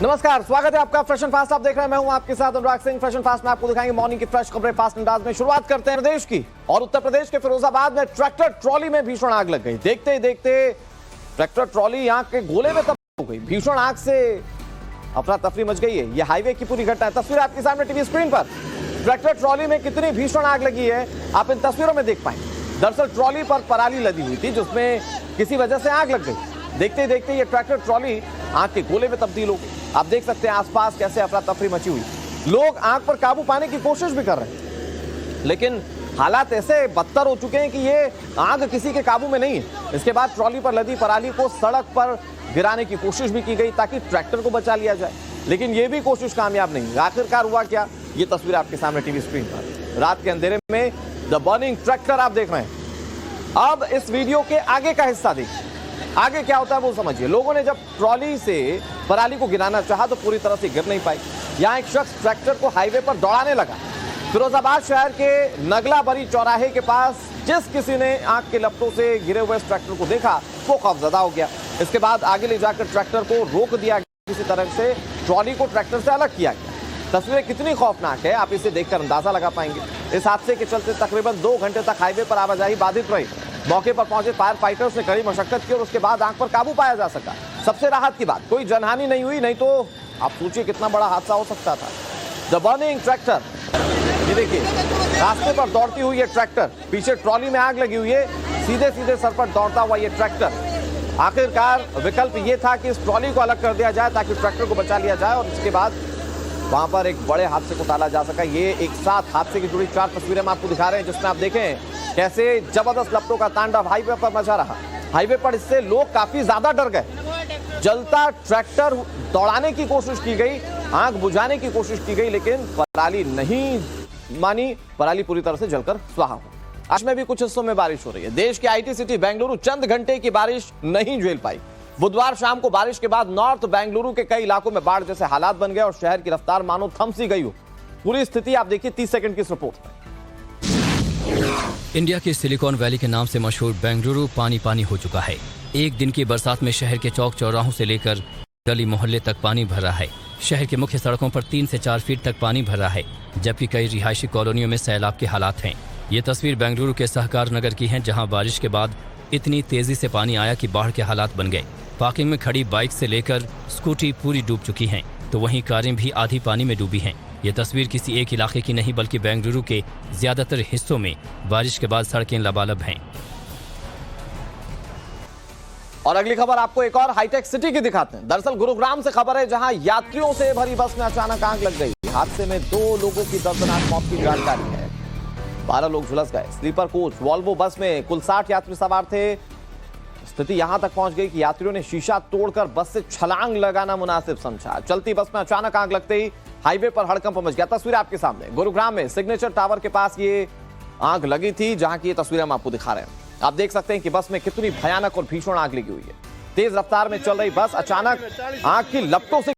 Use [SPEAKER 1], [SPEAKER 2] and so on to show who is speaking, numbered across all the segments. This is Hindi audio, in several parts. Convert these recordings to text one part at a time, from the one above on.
[SPEAKER 1] नमस्कार, स्वागत है आपका फैशन फास्ट। आप देख रहे हैं, मैं हूं आपके साथ अनुराग सिंह। फैशन फास्ट में आपको दिखाएंगे मॉर्निंग की फ्रेश खबरें फास्ट अंदाज में। शुरुआत करते हैं प्रदेश की, और उत्तर प्रदेश के फिरोजाबाद में ट्रैक्टर ट्रॉली में भीषण आग लग गई। देखते ही देखते ट्रैक्टर ट्रॉली आग के गोले में तब्दील हो गई। भीषण आग से अफरा तफरी मच गई है। यह हाईवे की पूरी घटना है। तस्वीर आपके सामने टीवी स्क्रीन पर। ट्रैक्टर ट्रॉली में कितनी भीषण आग लगी है आप इन तस्वीरों में देख पाएंगे। दरअसल ट्रॉली पर पराली लदी हुई थी, जिसमें किसी वजह से आग लग गई। देखते ही देखते ये ट्रैक्टर ट्रॉली आग के गोले में तब्दील हो गई। आप देख सकते हैं आसपास कैसे अफरा तफरी मची हुई। लोग आग पर काबू पाने की कोशिश भी कर रहे हैं, लेकिन हालात ऐसे बदतर हो चुके हैं कि ये आग किसी के काबू में नहीं है। इसके बाद ट्रॉली पर लदी पराली को सड़क पर गिराने की कोशिश भी की गई ताकि ट्रैक्टर को बचा लिया जाए, लेकिन ये भी कोशिश कामयाब नहीं। आखिरकार हुआ क्या, ये तस्वीर आपके सामने टीवी स्क्रीन पर। रात के अंधेरे में द बर्निंग ट्रैक्टर आप देख रहे हैं। अब इस वीडियो के आगे का हिस्सा देखिए। आगे क्या होता है वो समझिए। लोगों ने जब ट्रॉली से पराली को गिराना चाहा तो पूरी तरह से गिर नहीं पाई। यहां एक शख्स ट्रैक्टर को हाईवे पर दौड़ाने लगा। फिरोजाबाद शहर के नगलाबरी चौराहे के पास जिस किसी ने आग के लपटों से गिरे हुए इस ट्रैक्टर को देखा वो खौफजदा हो गया। इसके बाद आगे ले जाकर ट्रैक्टर को रोक दिया गया। किसी तरह से ट्रॉली को ट्रैक्टर से अलग किया गया। तस्वीरें कितनी खौफनाक है आप इसे देखकर अंदाजा लगा पाएंगे। इस हादसे के चलते तकरीबन 2 घंटे तक हाईवे पर आवाजाही बाधित रही। मौके पर पहुंचे फायर फाइटर्स ने कड़ी मशक्कत की और उसके बाद आग पर काबू पाया जा सका। सबसे राहत की बात, कोई जनहानि नहीं हुई, नहीं तो आप सोचिए कितना बड़ा हादसा हो सकता था। द बर्निंग ट्रैक्टर, ये देखिए रास्ते पर दौड़ती हुई ये ट्रैक्टर, पीछे ट्रॉली में आग लगी हुई है, सीधे सीधे सर पर दौड़ता हुआ ये ट्रैक्टर। आखिरकार विकल्प ये था कि इस ट्रॉली को अलग कर दिया जाए ताकि ट्रैक्टर को बचा लिया जाए और इसके बाद वहां पर एक बड़े हादसे को टाला जा सका। ये एक साथ हादसे की जुड़ी 4 तस्वीरें हम आपको दिखा रहे हैं, जिसमें आप देखें कैसे जबरदस्त लपटों का तांडव हाईवे पर मचा रहा। हाईवे पर इससे लोग काफी ज्यादा डर गए। जलता ट्रैक्टर दौड़ाने की कोशिश की गई, आग बुझाने की कोशिश की गई, लेकिन पराली नहीं मानी। पराली पूरी तरह से जलकर स्वाहा हो। आज में भी कुछ हिस्सों में बारिश हो रही है। देश के आईटी सिटी बेंगलुरु चंद घंटे की बारिश नहीं झेल पाई। बुधवार शाम को बारिश के बाद नॉर्थ बेंगलुरु के कई इलाकों में बाढ़ जैसे हालात बन गए और शहर की रफ्तार मानो थम सी गई हो। पूरी स्थिति आप देखिए 30 सेकंड की इस रिपोर्ट में।
[SPEAKER 2] इंडिया के सिलिकॉन वैली के नाम से मशहूर बेंगलुरु पानी पानी हो चुका है। एक दिन की बरसात में शहर के चौक चौराहों से लेकर गली मोहल्ले तक पानी भर रहा है। शहर के मुख्य सड़कों पर 3 से 4 फीट तक पानी भर रहा है, जबकि कई रिहायशी कॉलोनियों में सैलाब के हालात हैं। ये तस्वीर बेंगलुरु के सहकार नगर की है, जहां बारिश के बाद इतनी तेजी से पानी आया कि बाढ़ के हालात बन गए। पार्किंग में खड़ी बाइक से लेकर स्कूटी पूरी डूब चुकी हैं, तो वहीं कारें भी आधी पानी में डूबी हैं। ये तस्वीर किसी एक इलाके की नहीं, बल्कि बेंगलुरु के ज्यादातर हिस्सों में बारिश के बाद सड़कें लबालब हैं।
[SPEAKER 1] और अगली खबर आपको एक और हाईटेक सिटी की दिखाते हैं। दरअसल गुरुग्राम से खबर है, जहां यात्रियों से भरी बस में अचानक आग लग गई। हादसे में 2 लोगों की दर्दनाक मौत की जानकारी है। 12 लोग झुलस गए। स्लीपर कोच वॉल्वो बस में कुल 60 यात्री सवार थे। स्थिति यहां तक पहुंच गई कि यात्रियों ने शीशा तोड़कर बस से छलांग लगाना मुनासिब समझा। चलती बस में अचानक आग लगते ही हाईवे पर हड़कंप मच गया। तस्वीर आपके सामने गुरुग्राम में सिग्नेचर टावर के पास ये आग लगी थी, जहां की ये तस्वीरें हम आपको दिखा रहे हैं। आप देख सकते हैं कि बस में कितनी भयानक और भीषण आग लगी हुई है। तेज रफ्तार में चल रही बस अचानक आग की लपटों से,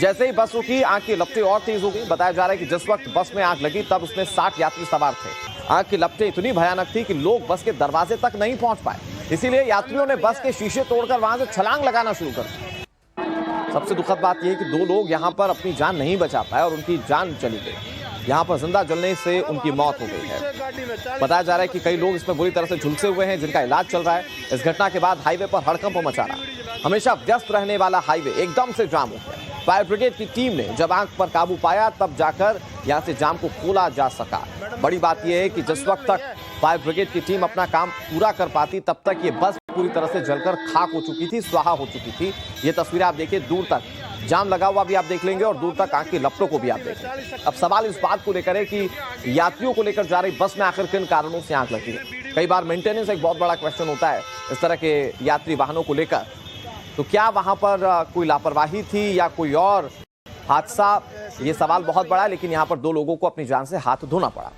[SPEAKER 1] जैसे ही बस रुकी आग की लपटें और तेज हो गई। बताया जा रहा है कि जिस वक्त बस में आग लगी तब उसमें 60 यात्री सवार थे। आग की लपटें इतनी भयानक थी कि लोग बस के दरवाजे तक नहीं पहुंच पाए, इसीलिए यात्रियों ने बस के शीशे तोड़कर वहां से छलांग लगाना शुरू कर दिया। सबसे दुखद बात यह है कि 2 लोग यहां पर अपनी जान नहीं बचा पाए और उनकी जान चली गई। यहां पर जिंदा जलने से उनकी मौत हो गई है। बताया जा रहा है कि कई लोग इसमें बुरी तरह से झुलसे हुए हैं, जिनका इलाज चल रहा है। इस घटना के बाद हाईवे पर हड़कंप मचा रहा। हमेशा व्यस्त रहने वाला हाईवे एकदम से जाम हो गया। फायर ब्रिगेड की टीम ने जब आग पर काबू पाया तब जाकर यहां से जाम को खोला जा सका। बड़ी बात यह है कि जिस वक्त तक फायर ब्रिगेड की टीम अपना काम पूरा कर पाती, तब तक ये बस पूरी तरह से जलकर खाक हो चुकी थी, स्वाहा हो चुकी थी। ये तस्वीरें आप देखिए, दूर तक जाम लगा हुआ भी आप देख लेंगे और दूर तक आग की लपटों को भी आप देखेंगे। अब सवाल इस बात को लेकर है कि यात्रियों को लेकर जा रही बस में आखिर किन कारणों से आग लगी है। कई बार मेंटेनेंस एक बहुत बड़ा क्वेश्चन होता है इस तरह के यात्री वाहनों को लेकर। तो क्या वहां पर कोई लापरवाही थी या कोई और हादसा, ये सवाल बहुत बड़ा है। लेकिन यहां पर 2 लोगों को अपनी जान से हाथ धोना पड़ा।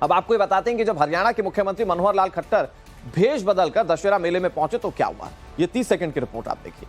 [SPEAKER 1] अब आपको ये बताते हैं कि जब हरियाणा के मुख्यमंत्री मनोहर लाल खट्टर भेष बदलकर दशहरा मेले में पहुंचे तो क्या हुआ। ये 30 सेकंड की रिपोर्ट आप देखिए।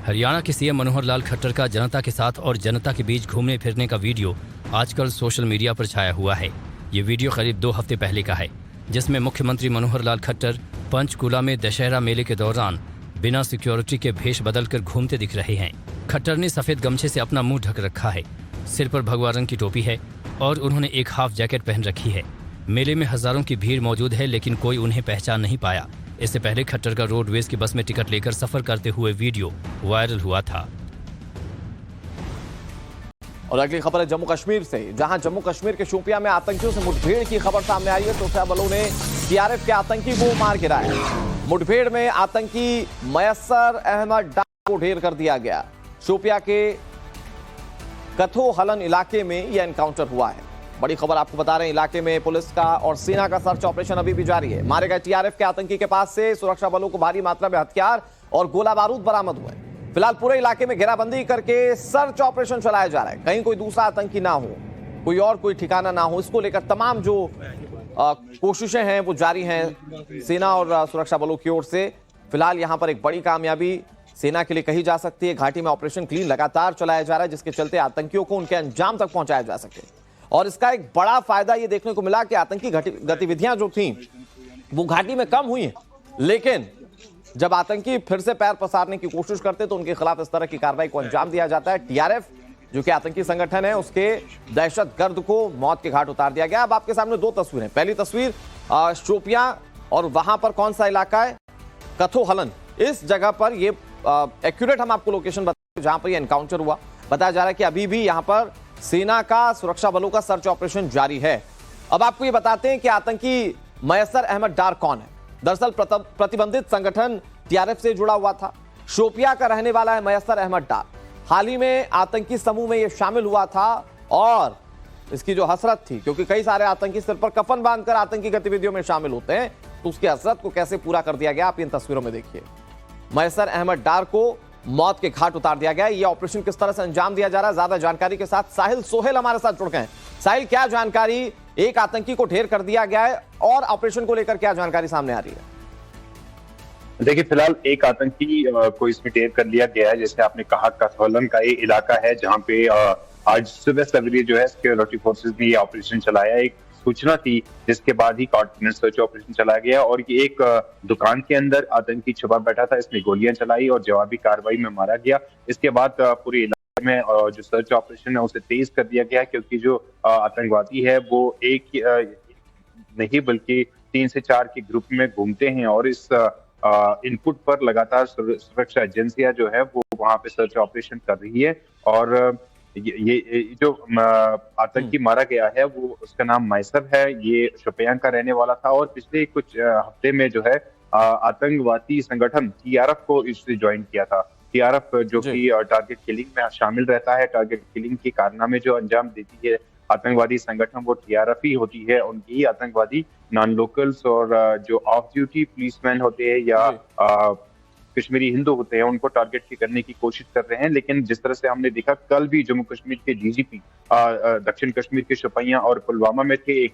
[SPEAKER 2] हरियाणा के सीएम मनोहर लाल खट्टर का जनता के साथ और जनता के बीच घूमने फिरने का वीडियो आजकल सोशल मीडिया पर छाया हुआ है। ये वीडियो करीब 2 हफ्ते पहले का है, जिसमें मुख्यमंत्री मनोहर लाल खट्टर पंचकुला में दशहरा मेले के दौरान बिना सिक्योरिटी के भेष बदलकर घूमते दिख रहे हैं। खट्टर ने सफेद गमछे से अपना मुंह ढक रखा है, सिर पर भगवा रंग की टोपी है और उन्होंने एक हाफ जैकेट पहन रखी है। मेले में हजारों की भीड़ मौजूद है, लेकिन कोई उन्हें पहचान नहीं पाया। इससे पहले खट्टर का रोडवेज की बस में टिकट लेकर सफर करते हुए वीडियो वायरल हुआ था।
[SPEAKER 1] और अगली खबर है जम्मू कश्मीर से, जहां जम्मू कश्मीर के शोपियां में आतंकियों से मुठभेड़ की खबर सामने आई है। सुरक्षा बलों ने सीआरएफ के आतंकी को मार गिराया। मुठभेड़ में आतंकी मयस्सर अहमद डार को ढेर कर दिया गया। शोपिया के कथो हलन इलाके में यह एनकाउंटर हुआ है। बड़ी खबर आपको बता रहे हैं, इलाके में पुलिस का और सेना का सर्च ऑपरेशन अभी भी जारी है। मारे गए टीआरएफ के आतंकी के पास से सुरक्षा बलों को भारी मात्रा में हथियार और गोला बारूद बरामद हुए। फिलहाल पूरे इलाके में घेराबंदी करके सर्च ऑपरेशन चलाया जा रहा है, कहीं कोई दूसरा आतंकी ना हो, कोई ठिकाना ना हो। इसको लेकर तमाम जो कोशिशें हैं वो जारी हैं सेना और सुरक्षा बलों की ओर से। फिलहाल यहां पर एक बड़ी कामयाबी सेना के लिए कही जा सकती है। घाटी में ऑपरेशन क्लीन लगातार चलाया जा रहा है, जिसके चलते आतंकियों को उनके अंजाम तक पहुंचाया जा सके। और इसका एक बड़ा फायदा यह देखने को मिला कि आतंकी गतिविधियां जो थी वो घाटी में कम हुई हैं, लेकिन जब आतंकी फिर से पैर पसारने की कोशिश करते तो उनके खिलाफ इस तरह की कार्रवाई को अंजाम दिया जाता है। टीआरएफ जो कि आतंकी संगठन है, उसके दहशतगर्द को मौत के घाट उतार दिया गया। अब आपके सामने दो तस्वीरें। पहली तस्वीर शोपियां, और वहां पर कौन सा इलाका है, कथो हलन। इस जगह पर ये एक्यूरेट हम आपको लोकेशन बताएं जहां पर ये एनकाउंटर हुआ। बताया जा रहा है कि अभी भी यहां पर सेना का, सुरक्षा बलों का सर्च ऑपरेशन जारी है। अब आपको ये बताते हैं कि आतंकी मयस्सर अहमद डार कौन है। दरअसल प्रतिबंधित संगठन टीआरएफ से जुड़ा हुआ था। शोपिया का रहने वाला है मयस्सर अहमद डार। हाल ही में आतंकी समूह में यह शामिल हुआ था और इसकी जो हसरत थी, क्योंकि कई सारे आतंकी सिर पर कफन बांधकर आतंकी गतिविधियों में शामिल होते हैं, तो उसकी हसरत को कैसे पूरा कर दिया गया आप इन तस्वीरों में देखिए। मयस्सर अहमद डार को मौत के घाट उतार दिया गया। यह ऑपरेशन किस तरह से अंजाम दिया जा रहा है, ज्यादा जानकारी के साथ साहिल सोहेल हमारे साथ जुड़ गए हैं। साहिल, क्या जानकारी, एक आतंकी को ढेर कर दिया गया है और ऑपरेशन को लेकर क्या जानकारी सामने आ रही है?
[SPEAKER 3] देखिए, फिलहाल एक आतंकी को इसमें ढेर कर लिया गया है। जैसे आपने कहा, कथौलन का ये इलाका है जहां पे आज सुबह सवेरे जो है सिक्योरिटी फोर्सेस ने ये ऑपरेशन चलाया। एक सूचना थी जिसके बाद ही कोऑर्डिनेट सर्च ऑपरेशन चलाया गया और ये एक दुकान के अंदर आतंकी छुपा बैठा था। इसने गोलियां चलाई और जवाबी कार्रवाई में मारा गया। इसके बाद पूरे इलाके में जो सर्च ऑपरेशन है उसे तेज कर दिया गया, क्योंकि जो आतंकवादी है वो एक नहीं बल्कि 3 से 4 के ग्रुप में घूमते हैं और इस इनपुट पर लगातार सुरक्षा एजेंसियां जो है वो वहां पे सर्च ऑपरेशन कर रही है। और ये जो आतंकी मारा गया है वो, उसका नाम मयस्सर है। ये शोपियां का रहने वाला था और पिछले कुछ हफ्ते में जो है आतंकवादी संगठन टीआरएफ को इससे ज्वाइन किया था। टीआरएफ जो कि टारगेट किलिंग में शामिल रहता है, टारगेट किलिंग के कारनामे जो अंजाम देती है आतंकवादी संगठन, वो टीआरएफ ही होती है। उनकी आतंकवादी नॉन लोकल्स और जो ऑफ ड्यूटी पुलिसमैन होते हैं या कश्मीरी हिंदू होते हैं, उनको टारगेट करने की कोशिश कर रहे हैं। लेकिन जिस तरह से हमने देखा, कल भी जम्मू कश्मीर के डीजीपी दक्षिण कश्मीर के शोपियां और पुलवामा में थे। एक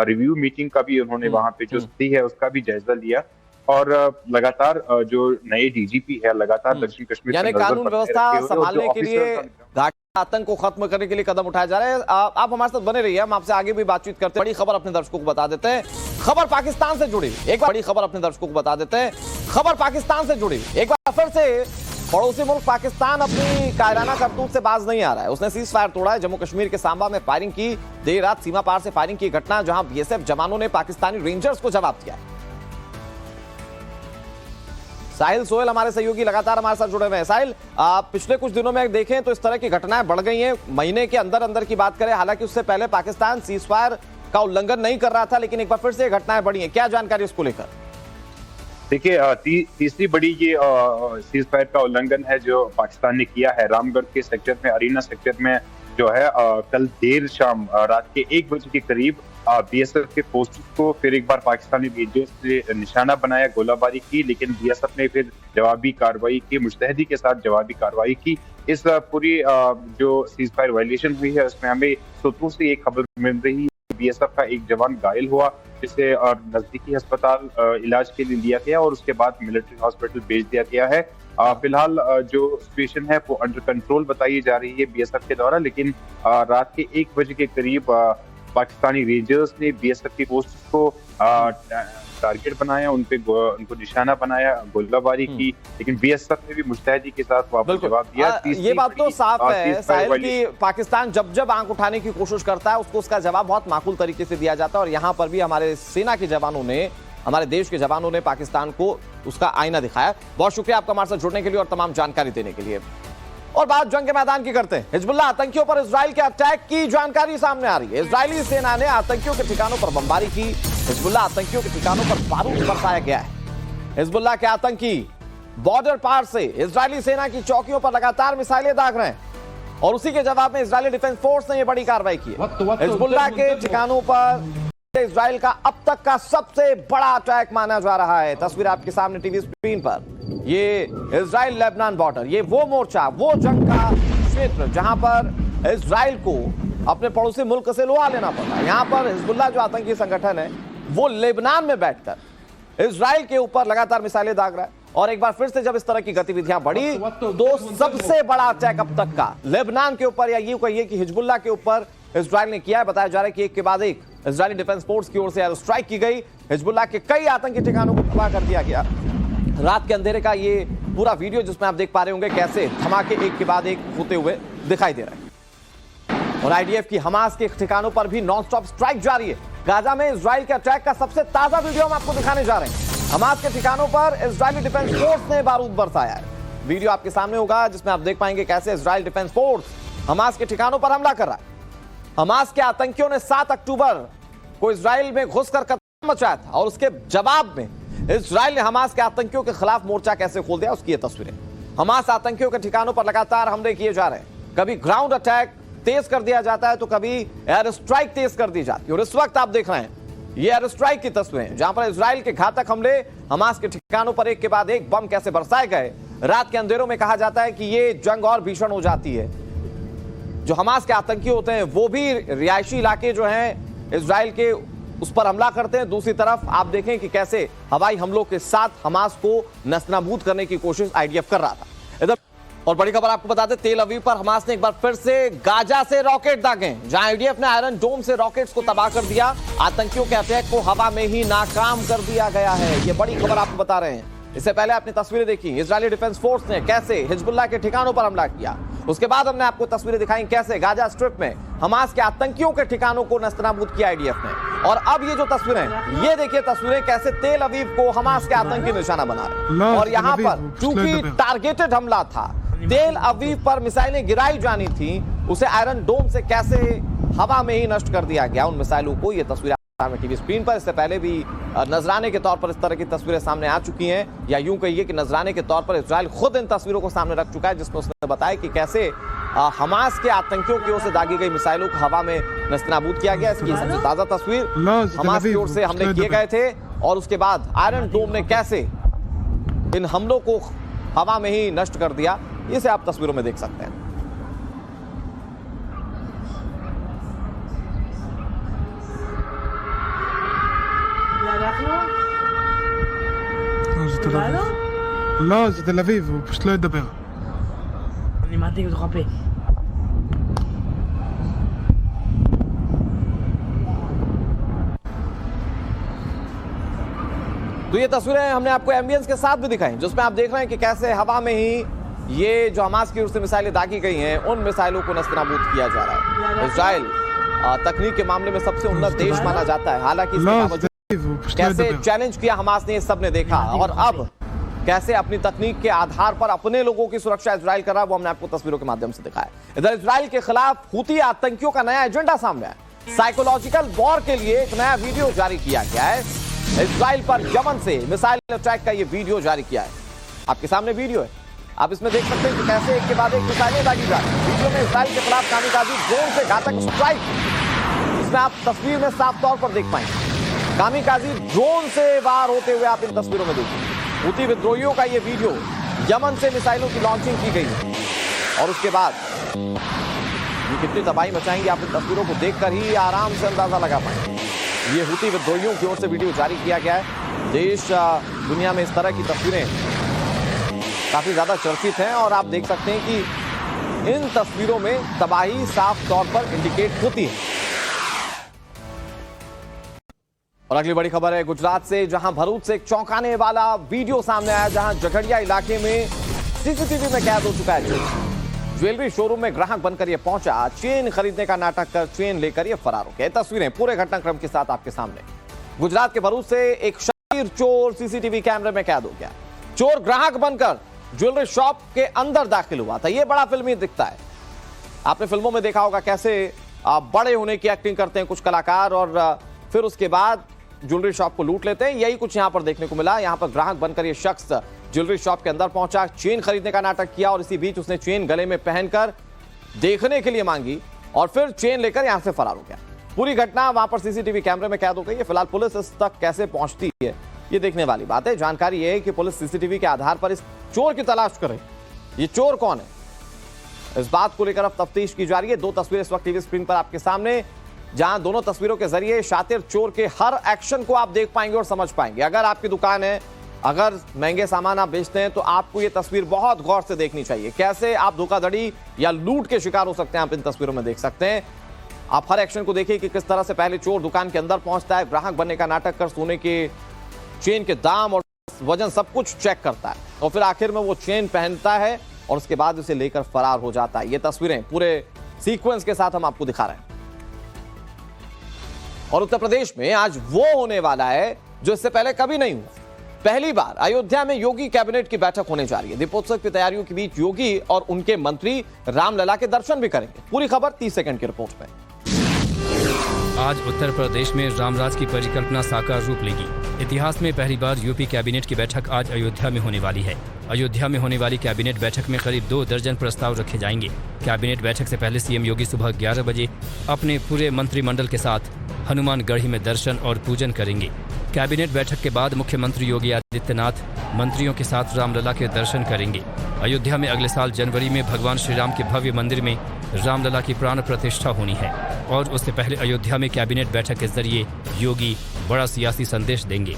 [SPEAKER 3] रिव्यू मीटिंग का भी उन्होंने वहां पे जो स्थिति है उसका भी जायजा लिया और लगातार जो नए डीजीपी है लगातार दक्षिण कश्मीर
[SPEAKER 1] यानी कानून व्यवस्था संभालने के लिए, घाटी आतंक को खत्म करने के लिए कदम उठाए जा रहे हैं। आप हमारे साथ बने रहिए, हम आपसे आगे भी बातचीत करते हैं। बड़ी खबर अपने दर्शकों को बता देते हैं, खबर पाकिस्तान से जुड़ी। एक बार बड़ी खबर अपने दर्शकों को बता देते हैं, खबर पाकिस्तान से जुड़ी। एक बार फिर से पड़ोसी मुल्क पाकिस्तान अपनी कायराना करतूत से बाज नहीं आ रहा है। उसने सीज फायर तोड़ा है। जम्मू कश्मीर के सांबा में फायरिंग की, देर रात सीमा पार से फायरिंग की घटना, जहां बीएसएफ जवानों ने पाकिस्तानी रेंजर्स को जवाब दिया। साहिल सोहेल हमारे सहयोगी लगातार हमारे साथ जुड़े हुए हैं। साहिल, पिछले कुछ दिनों में देखें तो इस तरह की घटनाएं बढ़ गई हैं। महीने के अंदर की बात करें, हालांकि उससे पहले पाकिस्तान सीज फायर का उल्लंघन नहीं कर रहा था, लेकिन एक बार फिर से ये घटनाएं बढ़ी हैं। क्या जानकारी इसको लेकर?
[SPEAKER 3] देखिए, तीसरी बड़ी ये सीज फायर का उल्लंघन है जो पाकिस्तान ने किया है। रामगढ़ के सेक्टर में, अरीना सेक्टर में जो है कल देर शाम रात के 1 बजे के करीब बीएसएफ के पोस्टर्स को फिर एक बार पाकिस्तानी रेंजर्स से निशाना बनाया, गोलाबारी की, लेकिन बीएसएफ ने फिर जवाबी कार्रवाई की, मुस्तैदी के साथ जवाबी कार्रवाई की। इस पूरी जो सीज फायर वायलेशन हुई है उसमें हमें सूत्रों से एक खबर मिल रही है, बीएसएफ का एक जवान घायल हुआ, जिसे नजदीकी अस्पताल इलाज के लिए लिया गया और उसके बाद मिलिट्री हॉस्पिटल भेज दिया गया है। फिलहाल जो सिचुएशन है वो अंडर कंट्रोल बताई जा रही है बीएसएफ के द्वारा, लेकिन रात के 1 बजे के करीब पाकिस्तानी रेंजर्स ने बीएसएफ की पोस्ट को टारगेट बनाया, उनको निशाना बनाया, गोलाबारी की, लेकिन बीएसएफ ने भी मुस्तैदी के साथ वापस जवाब दिया।
[SPEAKER 1] ये बात तो साफ है साहिल कि पाकिस्तान जब जब आंख उठाने की कोशिश करता है उसको उसका जवाब बहुत माकूल तरीके से दिया जाता है, और यहाँ पर भी हमारे सेना के जवानों ने, हमारे देश के जवानों ने पाकिस्तान को उसका आईना दिखाया। बहुत शुक्रिया आपका हमारे साथ जुड़ने के लिए और तमाम जानकारी देने के लिए। और बात जंग के मैदान की करते हैं। हिजबुल्लाह आतंकियों पर इजराइल के अटैक की जानकारी सामने आ रही है। इजरायली सेना ने आतंकियों के ठिकानों पर बमबारी की। हिजबुल्लाह आतंकियों के ठिकानों पर बारूद बरसाया गया है। हिजबुल्लाह के आतंकी बॉर्डर पार से इजरायली सेना की चौकियों पर लगातार मिसाइलें दाग रहे हैं, और उसी के जवाब में इजरायली डिफेंस फोर्स ने यह बड़ी कार्रवाई की है। हिजबुल्लाह के ठिकानों पर इजराइल का अब तक का सबसे बड़ा अटैक माना जा रहा है। तस्वीर आपके सामने टीवी स्क्रीन पर, ये इजराइल लेबनान बॉर्डर, ये वो मोर्चा, वो जंग का क्षेत्र जहां पर इजराइल को अपने पड़ोसी मुल्क से लुआ लेना पड़ा। यहां पर हिजबुल्लाह जो आतंकी संगठन है वो लेबनान में बैठकर इजराइल के ऊपर लगातार मिसाइलें दाग रहा है, और एक बार फिर से जब इस तरह की गतिविधियां बढ़ी तो सबसे बड़ा अटैक अब तक का लेबनान के ऊपर, या यूं कहिए कि हिजबुल्लाह के ऊपर इजराइल ने किया है। बताया जा रहा है कि एक के बाद एक इजरायली डिफेंस फोर्स की ओर से एयर स्ट्राइक की गई। हिजबुल्लाह के कई आतंकी ठिकानों को तबाह कर दिया गया। रात के अंधेरे का ये पूरा वीडियो जिसमें आप देख पा रहे होंगे कैसे धमाके एक के बाद एक होते हुए दिखाई दे रहे हैं। और आईडीएफ की हमास के ठिकानों पर भी नॉन स्टॉप स्ट्राइक जारी है। गाजा में इजराइल के अटैक का सबसे ताजा वीडियो हम आपको दिखाने जा रहे हैं। हमास के ठिकानों पर इजरायली डिफेंस फोर्स ने बारूद बरसाया है। वीडियो आपके सामने होगा जिसमें आप देख पाएंगे कैसे इजराइल डिफेंस फोर्स हमास के ठिकानों पर हमला कर रहा है। हमास के आतंकियों ने 7 अक्टूबर को इजराइल में घुसकर कत्ल मचाया था, और उसके जवाब में इजराइल ने हमास के आतंकियों के खिलाफ मोर्चा कैसे खोल दिया उसकी ये तस्वीरें। हमास आतंकियों के ठिकानों पर लगातार हमले किए जा रहे हैं। कभी ग्राउंड अटैक तेज कर दिया जाता है तो कभी एयर स्ट्राइक तेज कर दी जाती है, और इस वक्त आप देख रहे हैं ये एयर स्ट्राइक की तस्वीरें जहां पर इजराइल के घातक हमले हमास के ठिकानों पर एक के बाद एक बम कैसे बरसाए गए। रात के अंधेरों में कहा जाता है कि ये जंग और भीषण हो जाती है। जो हमास के आतंकी होते हैं वो भी रिहायशी इलाके जो हैं इजराइल के उस पर हमला करते हैं। दूसरी तरफ आप देखें कि कैसे हवाई हमलों के साथ हमास को नस्तनाबूद करने की कोशिश आईडीएफ कर रहा था। इधर और बड़ी खबर आपको बता दें, तेल अवीव पर हमास ने एक बार फिर से गाजा से रॉकेट दागे, जहां आईडीएफ ने आयरन डोम से रॉकेट्स को तबाह कर दिया। आतंकियों के अटैक को हवा में ही नाकाम कर दिया गया है। ये बड़ी खबर आपको बता रहे हैं। इससे पहले आपने तस्वीरें देखी इजरायली डिफेंस फोर्स ने कैसे हिजबुल्लाह के ठिकानों पर हमला किया। उसके बाद हमने आपको तस्वीरें दिखाई कैसे गाजा स्ट्रिप में हमास के आतंकियों के ठिकानों को नस्तनाबूद किया आईडीएफ ने। और अब ये जो तस्वीरें, ये देखिए तस्वीरें कैसे तेल अवीव को हमास के आतंकी निशाना बना रहे। और यहाँ पर चूंकि टारगेटेड हमला था, तेल अवीव पर मिसाइलें गिराई जानी थी, उसे आयरन डोम से कैसे हवा में ही नष्ट कर दिया गया उन मिसाइलों को। ये तस्वीरें टीवी स्क्रीन पर इससे पहले भी नजराने के तौर पर इस तरह की तस्वीरें सामने आ चुकी हैं, या यूं कहिए कि नजराने के तौर पर इजराइल खुद इन तस्वीरों को सामने रख चुका है, जिसमें उसने बताया कि कैसे हमास के आतंकियों की ओर से दागी गई मिसाइलों को हवा में नस्तनाबूद किया गया। इसकी सबसे ताजा तस्वीर हमास की ओर से हमले किए गए थे, और उसके बाद आयरन डोम ने कैसे इन हमलों को हवा में ही नष्ट कर दिया, इसे आप तस्वीरों में देख सकते हैं।
[SPEAKER 4] לא, זה תל אביב, הוא פשוט לא ידבר.
[SPEAKER 5] אני מעתיק בתוך הפה.
[SPEAKER 1] तो ये तस्वीरें हमने आपको एम्बियंस के साथ भी दिखाई, जिसमें आप देख रहे हैं कि कैसे हवा में ही ये जो हमास की ओर से मिसाइलें दागी गई हैं, उन मिसाइलों को नस्तनाबूद किया जा रहा है। इजराइल तकनीक के मामले में सबसे उन्नत देश माना जाता है, हालांकि इसके बावजूद कैसे चैलेंज किया हमास ने, ये सब ने देखा। और अब कैसे अपनी तकनीक के आधार पर अपने लोगों की सुरक्षा इजराइल कर रहा है, वो हमने आपको तस्वीरों के माध्यम से दिखाया। इधर इजराइल के खिलाफ हूती आतंकियों का नया एजेंडा सामने आया। साइकोलॉजिकल वॉर के लिए एक नया वीडियो जारी किया गया है। इजराइल पर यमन से मिसाइल अटैक का ये वीडियो जारी किया है। आपके सामने वीडियो है, आप इसमें देख सकते हैं कि कैसे एक के बाद एक मिसाइलें दागी जा रही है। वीडियो में इजराइल के खिलाफ कामिकाजी ड्रोन से घातक स्ट्राइक, इसमें आप तस्वीर में साफ तौर पर देख पाएंगे कामिकाजी ड्रोन से वार होते हुए आप इन तस्वीरों में देखिए। हूती विद्रोहियों का ये वीडियो, यमन से मिसाइलों की लॉन्चिंग की गई है, और उसके बाद ये कितनी तबाही मचाएंगे आप इन तस्वीरों को देखकर ही आराम से अंदाजा लगा पाएंगे। ये हूती विद्रोहियों की ओर से वीडियो जारी किया गया है। देश दुनिया में इस तरह की तस्वीरें काफी ज्यादा चर्चित हैं, और आप देख सकते हैं कि इन तस्वीरों में तबाही साफ तौर पर इंडिकेट होती है। और अगली बड़ी खबर है गुजरात से, जहां भरूच से एक चौंकाने वाला वीडियो सामने आया, जहां झगड़िया इलाके में सीसीटीवी में कैद हो चुका है। ज्वेलरी शोरूम में ग्राहक बनकर यह पहुंचा, चेन खरीदने का नाटक कर चेन लेकर यह फरार हो गया। तस्वीरें पूरे घटनाक्रम के साथ आपके सामने। गुजरात के भरूच से एक शातिर चोर सीसीटीवी कैमरे में कैद हो गया। चोर ग्राहक बनकर ज्वेलरी शॉप के अंदर दाखिल हुआ था। यह बड़ा फिल्मी दिखता है। आपने फिल्मों में देखा होगा कैसे बड़े होने की एक्टिंग करते हैं कुछ कलाकार और फिर उसके बाद ज्वेलरी शॉप को लूट लेते हैं। यही कुछ यहां पर देखने को मिला। यहां पर ग्राहक बनकर यह शख्स ज्वेलरी शॉप के अंदर पहुंचा, चेन खरीदने का नाटक किया और इसी बीच उसने चेन गले में पहनकर देखने के लिए मांगी और फिर चेन लेकर यहां से फरार हो गया। पूरी घटना वहां पर सीसीटीवी कैमरे में कैद हो गई है। फिलहाल पुलिस इस तक कैसे पहुंचती है ये देखने वाली बात है। जानकारी यह है कि पुलिस सीसीटीवी के आधार पर इस चोर की तलाश कर रही है। ये चोर कौन है, इस बात को लेकर अब तफ्तीश की जा रही है। दो तस्वीरें इस वक्त टीवी स्क्रीन पर आपके सामने, जहां दोनों तस्वीरों के जरिए शातिर चोर के हर एक्शन को आप देख पाएंगे और समझ पाएंगे। अगर आपकी दुकान है, अगर महंगे सामान आप बेचते हैं, तो आपको यह तस्वीर बहुत गौर से देखनी चाहिए। कैसे आप धोखाधड़ी या लूट के शिकार हो सकते हैं, आप इन तस्वीरों में देख सकते हैं। आप हर एक्शन को देखिए कि किस तरह से पहले चोर दुकान के अंदर पहुंचता है, ग्राहक बनने का नाटक कर सोने के चेन के दाम और वजन सब कुछ चेक करता है और फिर आखिर में वो चेन पहनता है और उसके बाद उसे लेकर फरार हो जाता है। ये तस्वीरें पूरे सीक्वेंस के साथ हम आपको दिखा रहे हैं। और उत्तर प्रदेश में आज वो होने वाला है जो इससे पहले कभी नहीं हुआ। पहली बार अयोध्या में योगी कैबिनेट की बैठक होने जा रही है। दीपोत्सव की तैयारियों के बीच योगी और उनके मंत्री रामलला के दर्शन भी करेंगे। पूरी खबर 30 सेकंड की रिपोर्ट में।
[SPEAKER 2] आज उत्तर प्रदेश में रामराज की परिकल्पना साकार रूप लेगी। इतिहास में पहली बार यूपी कैबिनेट की बैठक आज अयोध्या में होने वाली है। अयोध्या में होने वाली कैबिनेट बैठक में करीब 2 दर्जन प्रस्ताव रखे जाएंगे। कैबिनेट बैठक से पहले सीएम योगी सुबह 11 बजे अपने पूरे मंत्रिमंडल के साथ हनुमानगढ़ी में दर्शन और पूजन करेंगे। कैबिनेट बैठक के बाद मुख्यमंत्री योगी आदित्यनाथ मंत्रियों के साथ रामलला के दर्शन करेंगे। अयोध्या में अगले साल जनवरी में भगवान श्री राम के भव्य मंदिर में रामलला की प्राण प्रतिष्ठा होनी है और उससे पहले अयोध्या में कैबिनेट बैठक के जरिए योगी बड़ा सियासी संदेश देंगे।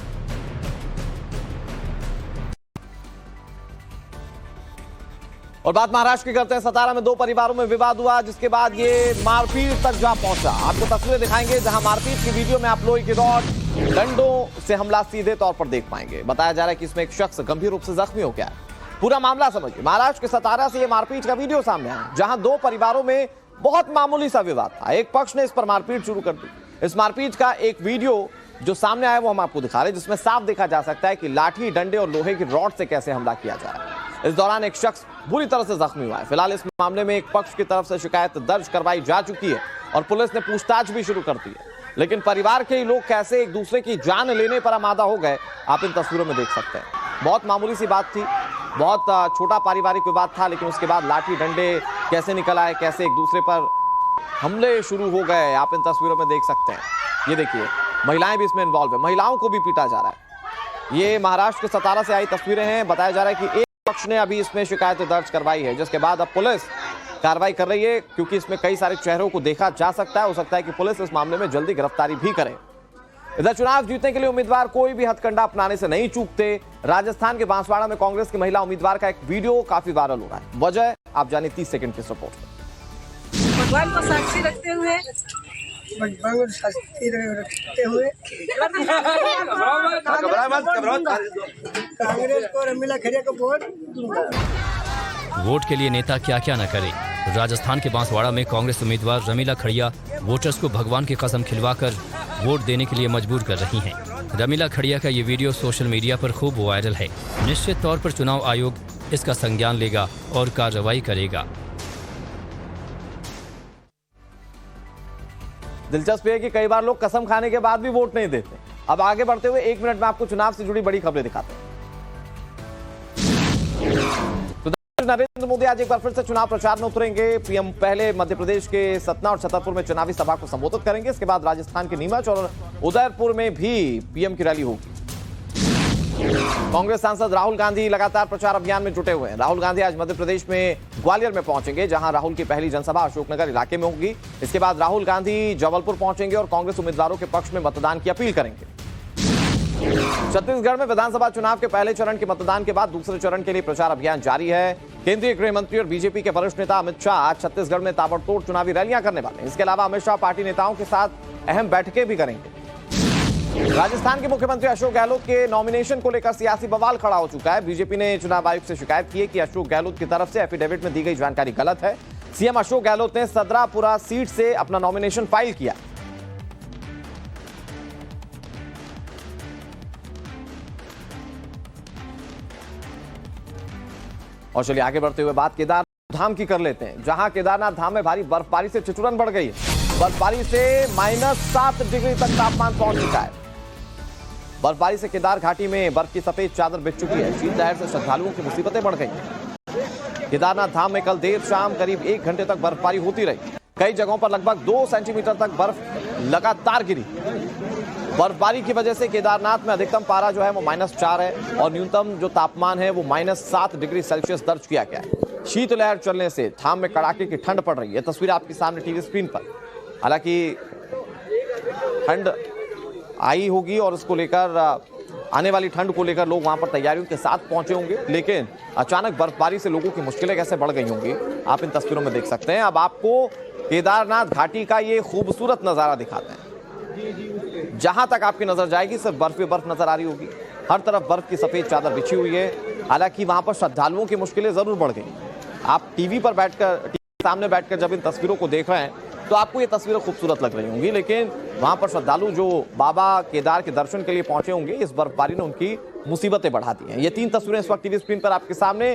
[SPEAKER 1] और बात महाराष्ट्र की करते हैं। सतारा में 2 परिवारों में विवाद हुआ, जिसके बाद ये मारपीट तक जा पहुंचा। आपको तस्वीरें दिखाएंगे जहां मारपीट की वीडियो में आप लोहे की रॉड, डंडों से हमला सीधे तौर पर देख पाएंगे। बताया जा रहा है कि इसमें एक शख्स गंभीर रूप से जख्मी हो गया है। पूरा मामला समझिए। महाराष्ट्र के सतारा से ये मारपीट का वीडियो सामने आया, जहां 2 परिवारों में बहुत मामूली सा विवाद था। एक पक्ष ने इस पर मारपीट शुरू कर दी। इस मारपीट का एक वीडियो जो सामने आया वो हम आपको दिखा रहे हैं, जिसमें साफ देखा जा सकता है कि लाठी, डंडे और लोहे की रॉड से कैसे हमला किया जा रहा है। इस दौरान एक शख्स बुरी तरह से जख्मी हुआ है। फिलहाल इस मामले में एक पक्ष की तरफ से शिकायत दर्ज करवाई जा चुकी है और पुलिस ने पूछताछ भी शुरू कर दी है। लेकिन परिवार के ही लोग कैसे एक दूसरे की जान लेने पर आमादा हो गए, आप इन तस्वीरों में देख सकते हैं। बहुत मामूली सी बात थी, बहुत छोटा पारिवारिक विवाद था, लेकिन उसके बाद लाठी डंडे कैसे निकल आए, कैसे एक दूसरे पर हमले शुरू हो गए, आप इन तस्वीरों में देख सकते हैं। ये देखिए, महिलाएं भी इसमें इन्वॉल्व है, महिलाओं को भी पीटा जा रहा है। ये महाराष्ट्र के सतारा से आई तस्वीरें हैं। बताया जा रहा है कि एक पक्ष ने अभी इसमें शिकायत दर्ज करवाई है, जिसके बाद अब पुलिस कार्रवाई कर रही है, क्योंकि इसमें कई सारे चेहरों को देखा जा सकता है। हो सकता है कि पुलिस इस मामले में जल्दी गिरफ्तारी भी करे। इधर चुनाव जीतने के लिए उम्मीदवार कोई भी हथकंडा अपनाने से नहीं चूकते। राजस्थान के बांसवाड़ा में कांग्रेस की महिला उम्मीदवार का एक वीडियो काफी वायरल हो रहा है। वजह आप जानिए 30 सेकंड की रिपोर्ट में।
[SPEAKER 6] भगवान को साक्षी रखते हुए कांग्रेस को रमीला खड़िया को
[SPEAKER 2] वोट के लिए नेता क्या क्या न करे। राजस्थान के बांसवाड़ा में कांग्रेस उम्मीदवार रमीला खड़िया वोटर्स को भगवान की कसम खिलवाकर वोट देने के लिए मजबूर कर रही हैं। रमीला खड़िया का ये वीडियो सोशल मीडिया पर खूब वायरल है। निश्चित तौर पर चुनाव आयोग इसका संज्ञान लेगा और कार्रवाई करेगा।
[SPEAKER 1] दिलचस्प है कि कई बार लोग कसम खाने के बाद भी वोट नहीं देते। अब आगे बढ़ते हुए 1 मिनट में आपको चुनाव से जुड़ी बड़ी खबरें दिखाते हैं। नरेंद्र मोदी आज एक बार फिर से चुनाव प्रचार में उतरेंगे। पीएम पहले मध्य प्रदेश के सतना और छतरपुर में चुनावी सभा को संबोधित करेंगे। इसके बाद राजस्थान के नीमच और उदयपुर में भी पीएम की रैली होगी। कांग्रेस सांसद राहुल गांधी लगातार प्रचार अभियान में जुटे हुए हैं। राहुल गांधी आज मध्य प्रदेश में ग्वालियर में पहुंचेंगे, जहां राहुल की पहली जनसभा अशोकनगर इलाके में होगी। इसके बाद राहुल गांधी जबलपुर पहुंचेंगे और कांग्रेस उम्मीदवारों के पक्ष में मतदान की अपील करेंगे। छत्तीसगढ़ में विधानसभा चुनाव के पहले चरण के मतदान के बाद दूसरे चरण के लिए प्रचार अभियान जारी है। केंद्रीय गृह मंत्री और बीजेपी के वरिष्ठ नेता अमित शाह आज छत्तीसगढ़ में ताबड़तोड़ चुनावी रैलियां करने वाले हैं। इसके अलावा अमित शाह पार्टी नेताओं के साथ अहम बैठकें भी करेंगे। राजस्थान के मुख्यमंत्री अशोक गहलोत के नॉमिनेशन को लेकर सियासी बवाल खड़ा हो चुका है। बीजेपी ने चुनाव आयोग से शिकायत की है कि अशोक गहलोत की तरफ से एफिडेविट में दी गई जानकारी गलत है। सीएम अशोक गहलोत ने सदरापुरा सीट से अपना नॉमिनेशन फाइल किया। और चलिए आगे बढ़ते हुए बात केदारनाथ धाम की कर लेते हैं, जहां केदारनाथ धाम में भारी बर्फबारी से ठिठुरन बढ़ गई है। बर्फबारी से -7 डिग्री तक तापमान पहुंच चुका है। बर्फबारी से केदार घाटी में बर्फ की सफेद चादर बिछ चुकी है। शीतलहर से श्रद्धालुओं की मुसीबतें बढ़ गई। केदारनाथ धाम में कल देर शाम करीब 1 घंटे तक बर्फबारी होती रही। कई जगहों पर लगभग 2 सेंटीमीटर तक बर्फ लगातार गिरी। बर्फबारी की वजह से केदारनाथ में अधिकतम पारा जो है वो -4 है और न्यूनतम जो तापमान है वो -7 डिग्री सेल्सियस दर्ज किया गया है। शीतलहर चलने से धाम में कड़ाके की ठंड पड़ रही है। तस्वीर आपके सामने टीवी स्क्रीन पर। हालांकि ठंड आई होगी और इसको लेकर आने वाली ठंड को लेकर लोग वहां पर तैयारियों के साथ पहुंचे होंगे, लेकिन अचानक बर्फबारी से लोगों की मुश्किलें कैसे बढ़ गई होंगी आप इन तस्वीरों में देख सकते हैं। अब आपको केदारनाथ घाटी का ये खूबसूरत नजारा दिखाते हैं। जहां तक आपकी नजर जाएगी सिर्फ बर्फ पे बर्फ नजर आ रही होगी। हर तरफ बर्फ की सफेद चादर बिछी हुई है। हालांकि वहां पर श्रद्धालुओं की मुश्किलें जरूर बढ़ गई। आप टीवी के सामने बैठकर जब इन तस्वीरों को देख रहे हैं तो आपको ये तस्वीरें खूबसूरत लग रही होंगी, लेकिन वहां पर श्रद्धालु जो बाबा केदार के दर्शन के लिए पहुंचे होंगे, इस बर्फबारी ने उनकी मुसीबतें बढ़ा दी हैं। ये 3 तस्वीरें इस वक्त टीवी स्क्रीन पर आपके सामने।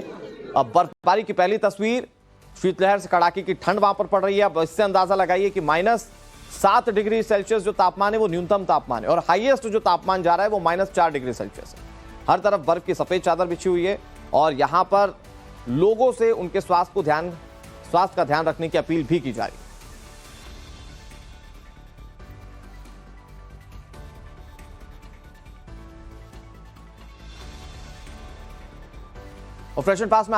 [SPEAKER 1] अब बर्फबारी की पहली तस्वीर, शीतलहर से कड़ाके की ठंड वहां पर पड़ रही है। अब इससे अंदाजा लगाइए कि -7 डिग्री सेल्सियस जो तापमान है वो न्यूनतम तापमान है और हाईएस्ट जो तापमान जा रहा है वो -4 डिग्री सेल्सियस है। हर तरफ बर्फ की सफेद चादर बिछी हुई है और यहां पर लोगों से उनके स्वास्थ्य का ध्यान रखने की अपील भी की जा रही है। और फ्रेशन पास में